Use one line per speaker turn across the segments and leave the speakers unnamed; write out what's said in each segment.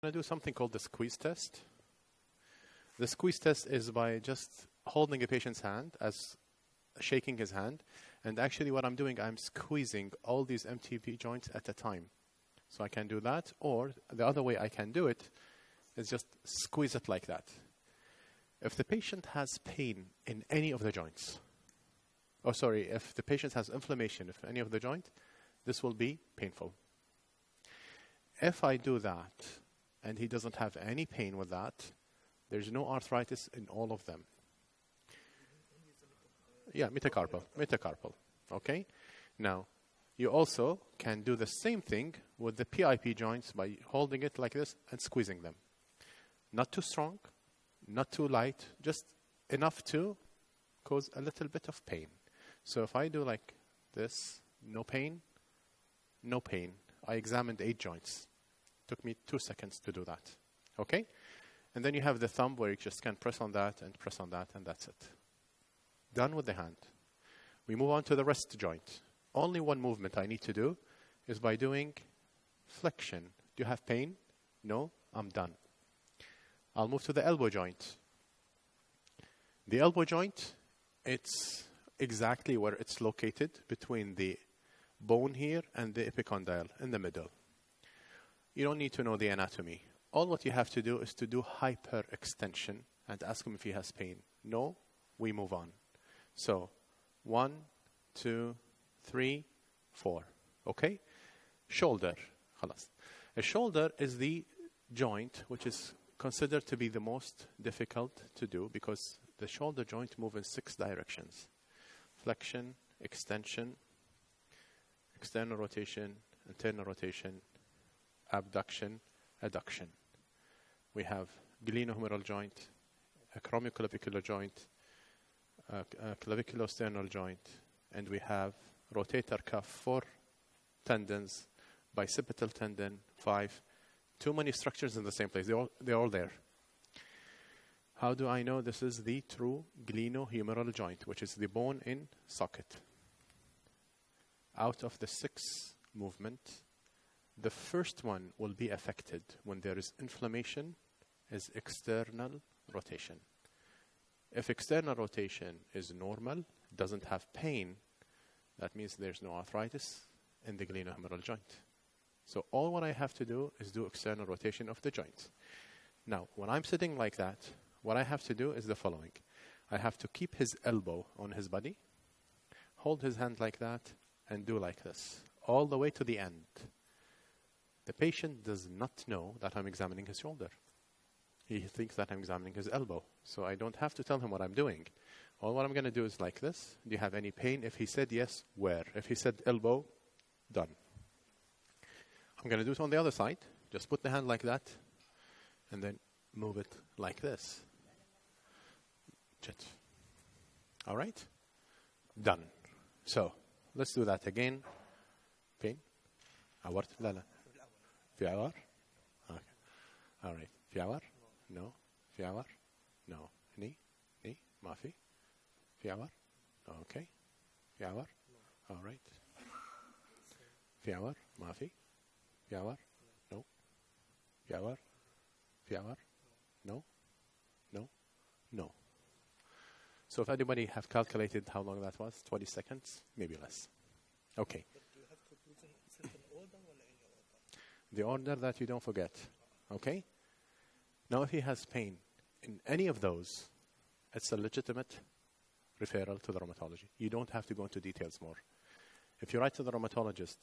going to do something called the squeeze test. The squeeze test is by just holding a patient's hand, as shaking his hand, and actually what I'm doing, I'm squeezing all these MTP joints at a time. So I can do that, or the other way I can do it is just squeeze it like that. If the patient has pain in any of the joints, if the patient has inflammation of any of the joint, this will be painful. If I do that and he doesn't have any pain with that, there's no arthritis in all of them. Yeah, metacarpal. Okay? Now, you also can do the same thing with the PIP joints by holding it like this and squeezing them. Not too strong, not too light, just enough to cause a little bit of pain. So if I do like this, no pain, no pain. I examined 8 joints. Took me 2 seconds to do that. Okay? And then you have the thumb where you just can press on that, and that's it. Done with the hand. We move on to the wrist joint. Only one movement I need to do is by doing flexion. Do you have pain? No? I'm done. I'll move to the elbow joint. The elbow joint, it's exactly where it's located between the bone here and the epicondyle in the middle. You don't need to know the anatomy. All what you have to do is to do hyperextension and ask him if he has pain. No, we move on. So, 1, 2, 3, 4. Okay? Shoulder. خلاص. A shoulder is the joint which is considered to be the most difficult to do because the shoulder joint moves in 6 directions. Flexion, extension, external rotation, internal rotation, abduction, adduction. We have glenohumeral joint, acromioclavicular joint, claviculo-sternal joint, and we have rotator cuff, 4 tendons, bicipital tendon, 5. Too many structures in the same place. They're all there. How do I know this is the true glenohumeral joint, which is the bone in socket? Out of the 6 movements, the first one will be affected when there is inflammation, is external rotation. If external rotation is normal, doesn't have pain, that means there's no arthritis in the glenohumeral joint. So all what I have to do is do external rotation of the joint. Now, when I'm sitting like that, what I have to do is the following. I have to keep his elbow on his body, hold his hand like that, and do like this, all the way to the end. The patient does not know that I'm examining his shoulder. He thinks that I'm examining his elbow. So I don't have to tell him what I'm doing. All what I'm going to do is like this. Do you have any pain? If he said yes, where? If he said elbow, done. I'm going to do it on the other side. Just put the hand like that, and then move it like this. All right? Done. So, let's do that again. Pain? عورت؟ لا لا. في عور؟ Okay. All right. في عور؟ No. في عور؟ No. Knee? ما في؟ في عور؟ Okay. في عور؟ All right. في عور؟ ما في؟ في عور؟ No. في عور؟ في عور؟ No. No. No. So if anybody have calculated how long that was, 20 seconds, maybe less. Okay.
But do you have to put in certain order or any order?
The order that you don't forget. Okay? Now if he has pain in any of those, it's a legitimate referral to the rheumatology. You don't have to go into details more. If you write to the rheumatologist,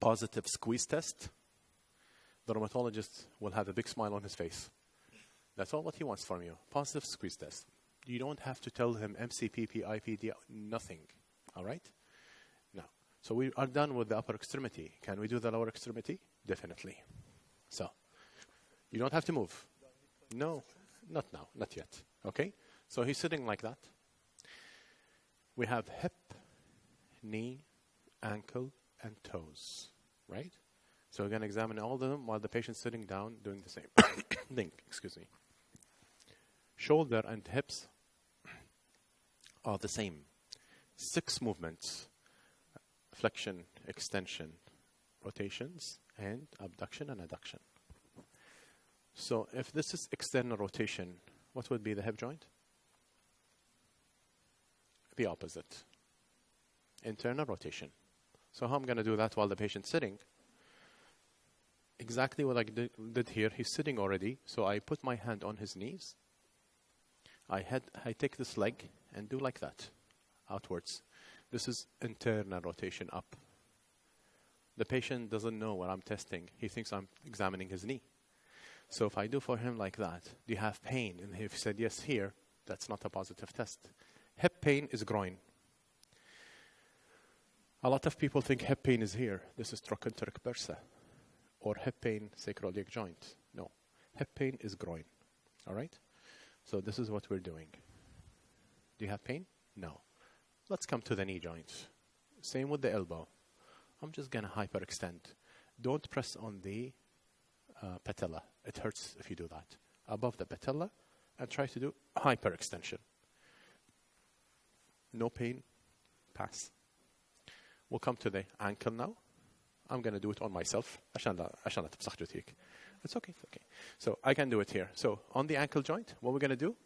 positive squeeze test, the rheumatologist will have a big smile on his face. That's all what he wants from you. Positive squeeze test. You don't have to tell him MCP, PIPD, nothing. All right? Now, so we are done with the upper extremity. Can we do the lower extremity? Definitely. So, you don't have to move. No, not now, not yet. Okay? So he's sitting like that. We have hip, knee, ankle, and toes. Right? So we're going to examine all of them while the patient's sitting down doing the same thing. Excuse me. Shoulder and hips are the same. 6 movements. Flexion, extension, rotations, and abduction and adduction. So if this is external rotation, what would be the hip joint? The opposite. Internal rotation. So how I'm going to do that while the patient's sitting? Exactly what I did here. He's sitting already, so I put my hand on his knees. I take this leg and do like that, outwards. This is internal rotation up. The patient doesn't know what I'm testing. He thinks I'm examining his knee. So if I do for him like that, do you have pain? And if he said yes here, that's not a positive test. Hip pain is groin. A lot of people think hip pain is here. This is trochanteric bursa. Or hip pain, sacroiliac joint. No. Hip pain is groin. All right? So this is what we're doing. Do you have pain? No. Let's come to the knee joint. Same with the elbow. I'm just going to hyperextend. Don't press on the patella. It hurts if you do that. Above the patella, and try to do hyperextension. No pain. Pass. We'll come to the ankle now. I'm going to do it on myself. عشان لا تمسح جوتيك. It's okay. It's okay. So I can do it here. So on the ankle joint, what we're going to do?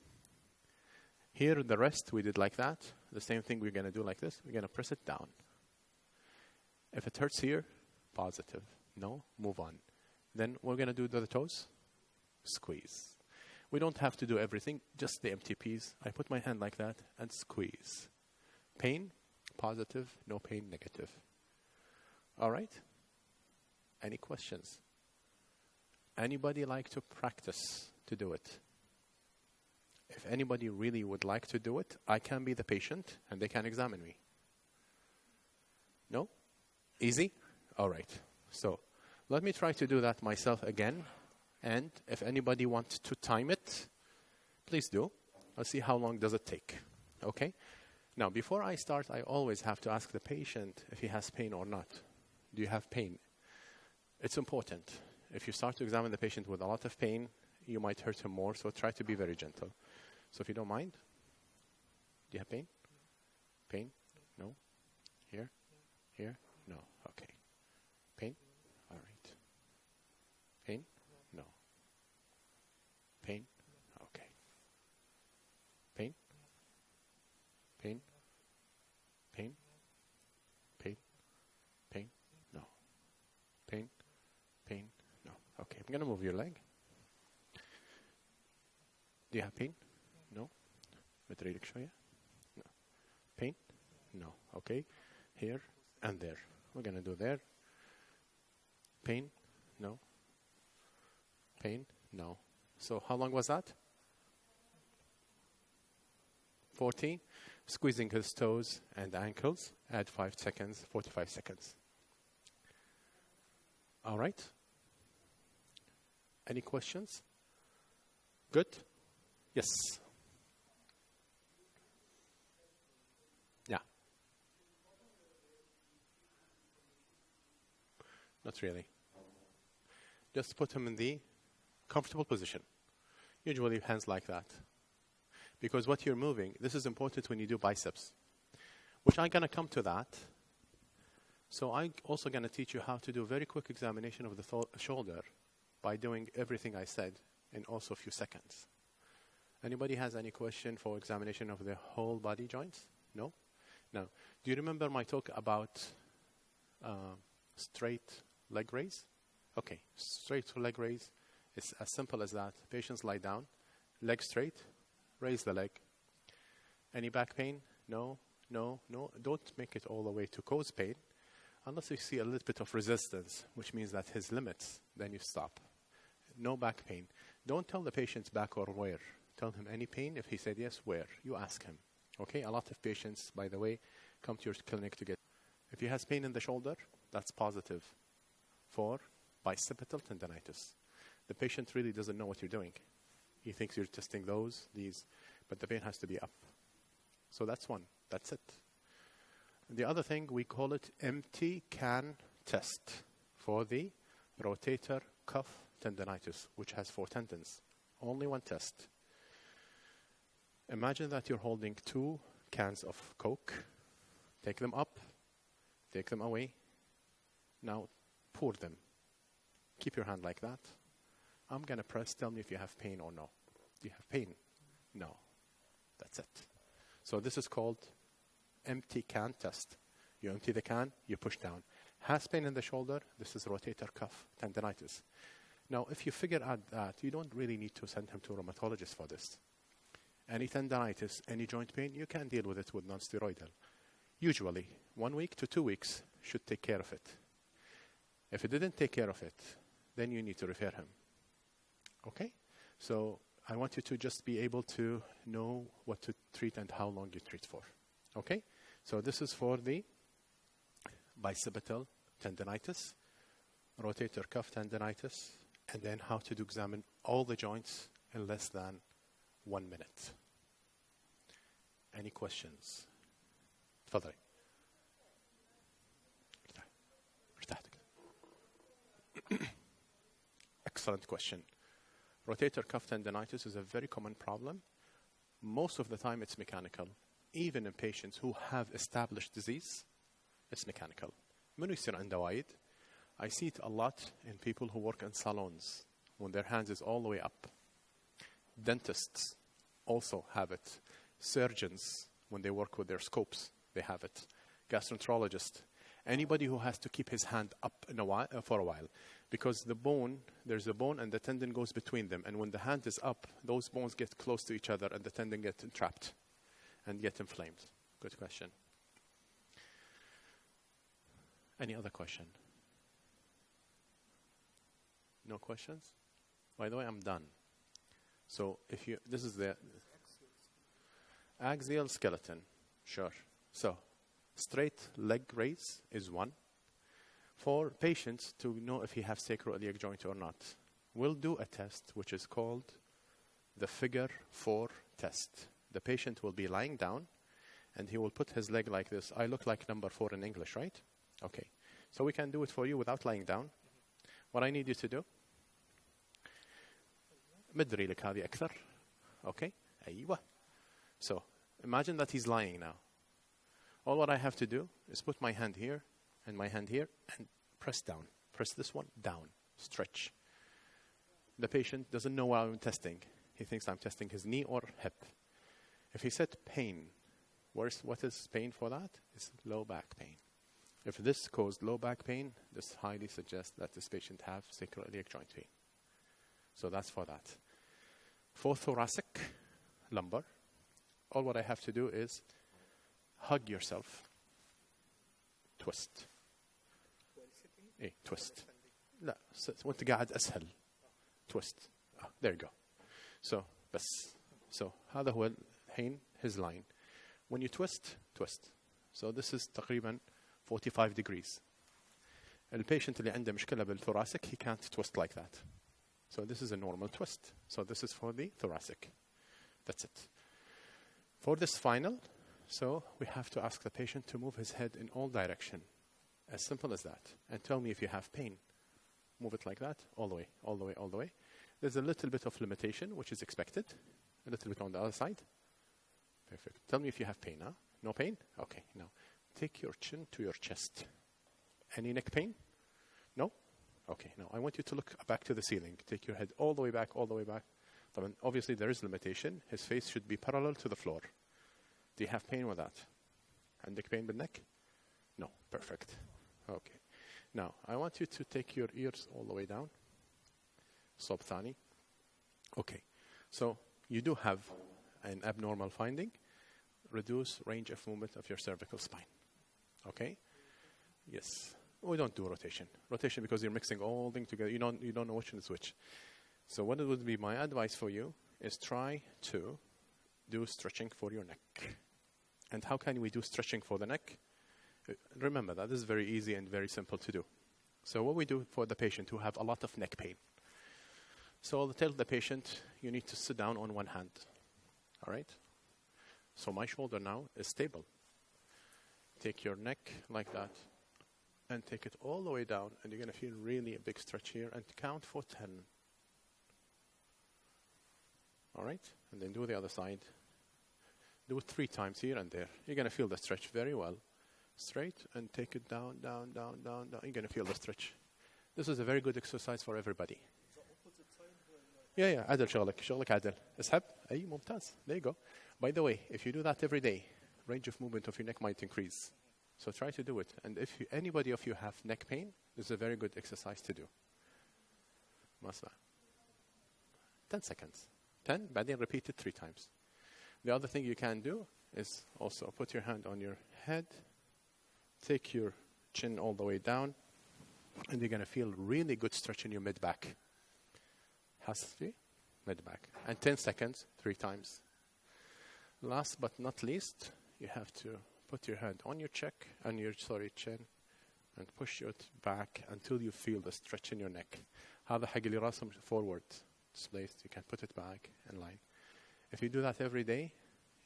Here, the rest, we did like that. The same thing we're going to do like this. We're going to press it down. If it hurts here, positive. No, move on. Then we're going to do the toes. Squeeze. We don't have to do everything, just the MTPs. I put my hand like that and squeeze. Pain, positive. No pain, negative. All right? Any questions? Anybody like to practice to do it? If anybody really would like to do it, I can be the patient and they can examine me. No? Easy? All right. So let me try to do that myself again. And if anybody wants to time it, please do. I'll see how long does it take. Okay? Now, before I start, I always have to ask the patient if he has pain or not. Do you have pain? It's important. If you start to examine the patient with a lot of pain, you might hurt him more, so try to be very gentle. So if you don't mind, do you have pain? Pain? No? Here? Here? No. Okay. Pain? All right. Pain? No. Pain? Okay. Pain? Pain? Pain? Pain? Pain? No. Pain? Pain? No. Okay, I'm going to move your leg. Do you have pain? No. بتريدك شوية? No. Pain? No. Okay. Here and there. We're going to do there. Pain? No. Pain? No. So how long was that? 40. Squeezing his toes and ankles. Add 5 seconds, 45 seconds. All right. Any questions? Good? Yes. Yeah. Not really. Just put him in the comfortable position. Usually hands like that. Because what you're moving, this is important when you do biceps, which I'm going to come to that. So I'm also going to teach you how to do a very quick examination of the shoulder by doing everything I said in also a few seconds. Anybody has any question for examination of the whole body joints? No? No. Do you remember my talk about straight leg raise? Okay, straight leg raise. It's as simple as that. Patients lie down, leg straight, raise the leg. Any back pain? No, no, no. Don't make it all the way to cause pain. Unless you see a little bit of resistance, which means that his limits, then you stop. No back pain. Don't tell the patient back or where. Tell him any pain. If he said yes, where? You ask him. Okay? A lot of patients, by the way, come to your clinic to get. If he has pain in the shoulder, that's positive for bicipital tendonitis. The patient really doesn't know what you're doing. He thinks you're testing these, but the pain has to be up. So that's one. That's it. The other thing, we call it empty can test for the rotator cuff tendonitis, which has 4 tendons. Only one test. Imagine that you're holding 2 cans of Coke. Take them up, take them away. Now pour them. Keep your hand like that. I'm going to press. Tell me if you have pain or no. Do you have pain? No. That's it. So this is called empty can test. You empty the can, you push down. Has pain in the shoulder, this is rotator cuff tendinitis. Now, if you figure out that, you don't really need to send him to a rheumatologist for this. Any tendinitis, any joint pain, you can deal with it with non-steroidal. Usually, 1 week to 2 weeks should take care of it. If it didn't take care of it, then you need to refer him. Okay? So I want you to just be able to know what to treat and how long you treat for. Okay? So this is for the bicipital tendinitis, rotator cuff tendinitis, and then how to examine all the joints in less than 1 minute. Any questions? تفضلي. Excellent question. Rotator cuff tendinitis is a very common problem. Most of the time it's mechanical. Even in patients who have established disease, it's mechanical. منو يصير عنده وايد? I see it a lot in people who work in salons when their hands is all the way up. Dentists also have it. Surgeons, when they work with their scopes, they have it. Gastroenterologist. Anybody who has to keep his hand up for a while. Because the bone, there's a bone and the tendon goes between them. And when the hand is up, those bones get close to each other and the tendon gets trapped and get inflamed. Good question. Any other question? No questions? By the way, I'm done. So if you, this is the axial skeleton. Sure. So straight leg raise is one. For patients to know if he has sacroiliac joint or not, we'll do a test which is called the figure 4 test. The patient will be lying down and he will put his leg like this. I look like number 4 in English, right? Okay. So we can do it for you without lying down. What I need you to do, مدري لك هذه أكثر. Okay. أيوة. So imagine that he's lying now. All what I have to do is put my hand here and my hand here and press down. Press this one down. Stretch. The patient doesn't know what I'm testing. He thinks I'm testing his knee or hip. If he said pain, what is pain for that? It's low back pain. If this caused low back pain, this highly suggests that this patient have sacroiliac joint pain. So that's for that. For thoracic, lumbar, all what I have to do is hug yourself. Twist. ايه twist. لا وانت قاعد اسهل. Twist. There you go. So بس. So هذا هو الحين his line. When you twist, twist. So this is تقريبا 45 degrees. البيشنت اللي عنده مشكلة بالثوراسيك, he can't twist like that. So this is a normal twist. So this is for the thoracic. That's it. For the spinal, so we have to ask the patient to move his head in all direction. As simple as that. And tell me if you have pain. Move it like that, all the way, all the way, all the way. There's a little bit of limitation, which is expected. A little bit on the other side. Perfect. Tell me if you have pain, huh? No pain? Okay, now take your chin to your chest. Any neck pain? No? Okay, now I want you to look back to the ceiling. Take your head all the way back, all the way back. Obviously, there is limitation. His face should be parallel to the floor. Do you have pain with that? عندك pain بالneck? No. Perfect. Okay. Now, I want you to take your ears all the way down. صوب ثاني. Okay. So, you do have an abnormal finding. Reduce range of movement of your cervical spine. Okay? Yes. We don't do rotation. Rotation because you're mixing all things together. You don't know which one is which. So what it would be my advice for you is try to do stretching for your neck. And how can we do stretching for the neck? Remember that this is very easy and very simple to do. So what we do for the patient who have a lot of neck pain. So I'll tell the patient you need to sit down on one hand. All right? So my shoulder now is stable. Take your neck like that and take it all the way down, and you're going to feel really a big stretch here, and count for 10. All right? And then do the other side. Do it 3 times here and there. You're going to feel the stretch very well. Straight, and take it down, down, down, down, down. You're going to feel the stretch. This is a very good exercise for everybody.
The opposite side?
Yeah, عدل شغلك عدل. اسحب. أي ممتاز. There you go. By the way, if you do that every day, range of movement of your neck might increase. So try to do it. And if anybody of you have neck pain, this is a very good exercise to do. Masma. 10 seconds. 10, بعدين repeat it 3 times. The other thing you can do is also put your hand on your head, take your chin all the way down, and you're going to feel really good stretch in your mid-back. حاسس mid-back. And 10 seconds, 3 times. Last but not least, you have to put your hand on your chin and push it back until you feel the stretch in your neck. هذا حق اللي راسهم forward displaced. You can put it back in line. If you do that every day,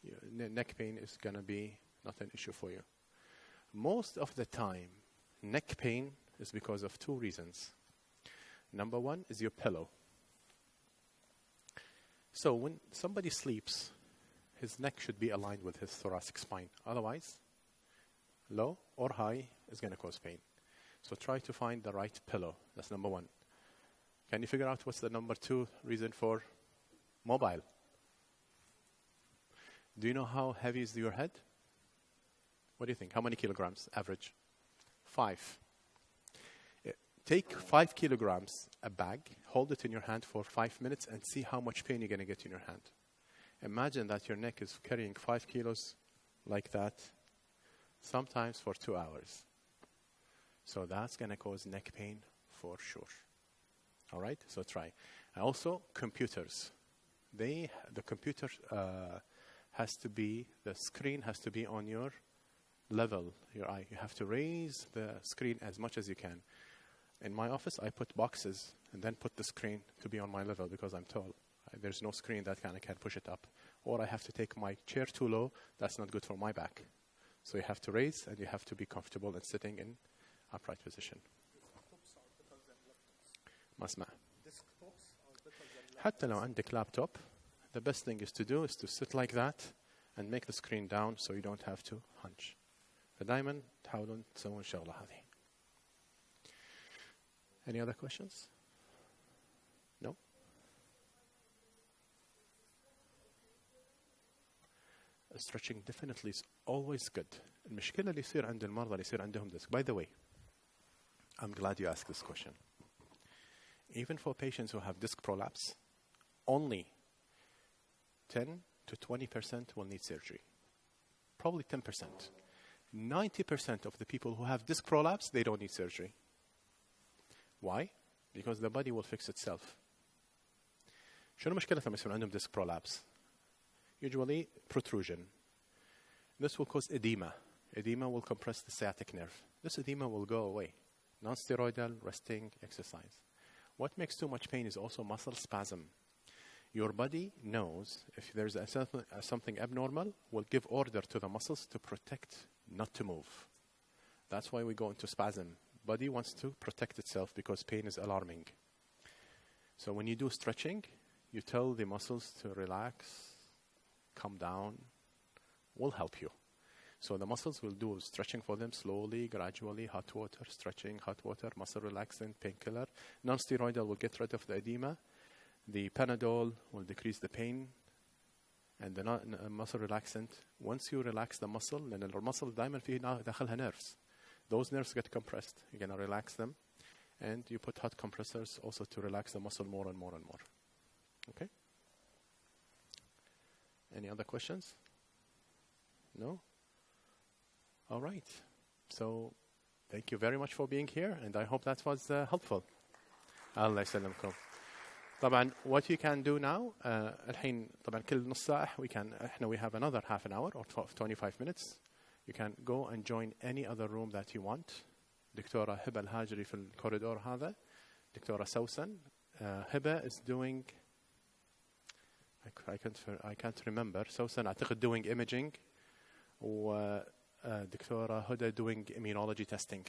your neck pain is going to be not an issue for you. Most of the time, neck pain is because of 2 reasons. Number 1 is your pillow. So when somebody sleeps, his neck should be aligned with his thoracic spine. Otherwise, low or high is going to cause pain. So try to find the right pillow. That's number 1. Can you figure out what's the number 2 reason for mobile? Do you know how heavy is your head? What do you think? How many kilograms average? 5. Take 5 kilograms, a bag, hold it in your hand for 5 minutes and see how much pain you're going to get in your hand. Imagine that your neck is carrying 5 kilos like that, sometimes for 2 hours. So that's going to cause neck pain for sure. All right, so try. And also, computers. The computer the screen has to be on your level, your eye. You have to raise the screen as much as you can. In my office, I put boxes and then put the screen to be on my level because I'm tall. There's no screen that I can push it up. Or I have to take my chair too low. That's not good for my back. So you have to raise and you have to be comfortable in sitting in upright position. ما اسمع. حتى لو عندك laptop, the best thing is to sit like that and make the screen down so you don't have to hunch. فدايما تحاولون تسوون الشغلة هذه. Any other questions? No? Stretching definitely is always good. المشكلة اللي يصير عند المرضى اللي يصير عندهم disc. By the way, I'm glad you asked this question. Even for patients who have disc prolapse, only 10 to 20% will need surgery. Probably 10%. 90% of the people who have disc prolapse, they don't need surgery. Why? Because the body will fix itself. شنو مشكلة لما يصير عندهم disc prolapse? Usually protrusion. This will cause edema. Edema will compress the sciatic nerve. This edema will go away. Non-steroidal, resting, exercise. What makes too much pain is also muscle spasm. Your body knows if there's something abnormal, will give order to the muscles to protect, not to move. That's why we go into spasm. Body wants to protect itself because pain is alarming. So when you do stretching, you tell the muscles to relax, come down, will help you. So the muscles will do stretching for them slowly, gradually, hot water, stretching, hot water, muscle relaxant, painkiller. Non-steroidal will get rid of the edema. The Panadol will decrease the pain. And the muscle relaxant, once you relax the muscle, then the muscle دائما فيه داخلها nerves. Those nerves get compressed. You're going to relax them. And you put hot compressors also to relax the muscle more and more and more. Okay? Any other questions? No? All right. So, thank you very much for being here, and I hope that was helpful. الله يسلمكم. طبعا what you can do now الحين طبعا كل نص ساعة we have another half an hour or 25 minutes. You can go and join any other room that you want. دكتورة هبة الهاجري في الكوريدور هذا. دكتورة سوسن. هبة is doing I can't remember. سوسن أعتقد doing imaging. و دكتورة هدى doing immunology testing.